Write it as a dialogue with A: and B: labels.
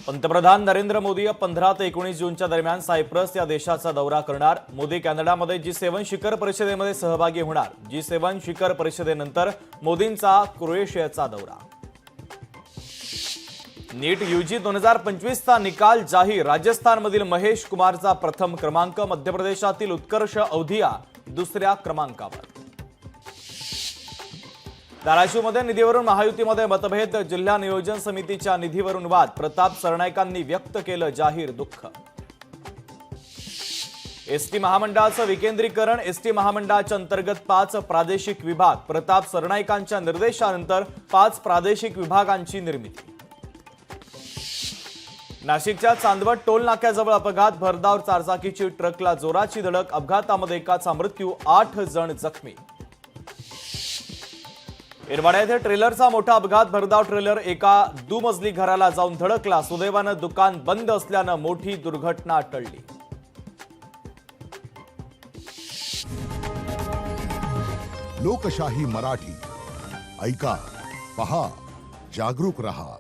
A: पंतप्रधान नरेंद्र मोदी 15 ते 19 जूनच्या दरम्यान सायप्रस या देशाचा दौरा करणार। मोदी कॅनडामध्ये G7 शिखर परिषदेमध्ये सहभागी होणार। G7 शिखर परिषदेनंतर मोदींचा क्रोएशियाचा दौरा। नीट यूजी 2025चा निकाल जाहीर। राजस्थानमधील महेश कुमारचा प्रथम क्रमांक, मध्य प्रदेशातील उत्कर्ष औधिया दुसऱ्या क्रमांकावर। धाराशिवमध्ये निधीवरून महायुतीमध्ये मतभेद, जिल्हा नियोजन समितीच्या निधीवरून वाद, प्रताप सरनाईकांनी व्यक्त केलं जाहीर दुःख। एसटी महामंडळाचं विकेंद्रीकरण, एसटी महामंडळाच्या अंतर्गत 5 प्रादेशिक विभाग, प्रताप सरनाईकांच्या निर्देशानंतर 5 प्रादेशिक विभागांची निर्मिती। नाशिकच्या चांदवड टोल नाक्याजवळ अपघात, भरधाव चारचाकीची ट्रकला जोराची धडक, अपघातामध्ये एकाचा मृत्यू, 8 जण जखमी। येरवाडा येथे ट्रेलरचा मोठा अपघात, भरधाव ट्रेलर एका दुमजली घराला जाऊन धडकला, सुदैवानं दुकान बंद असल्यानं मोठी दुर्घटना टळली।
B: लोकशाही मराठी ऐका, पहा, जागरूक रहा।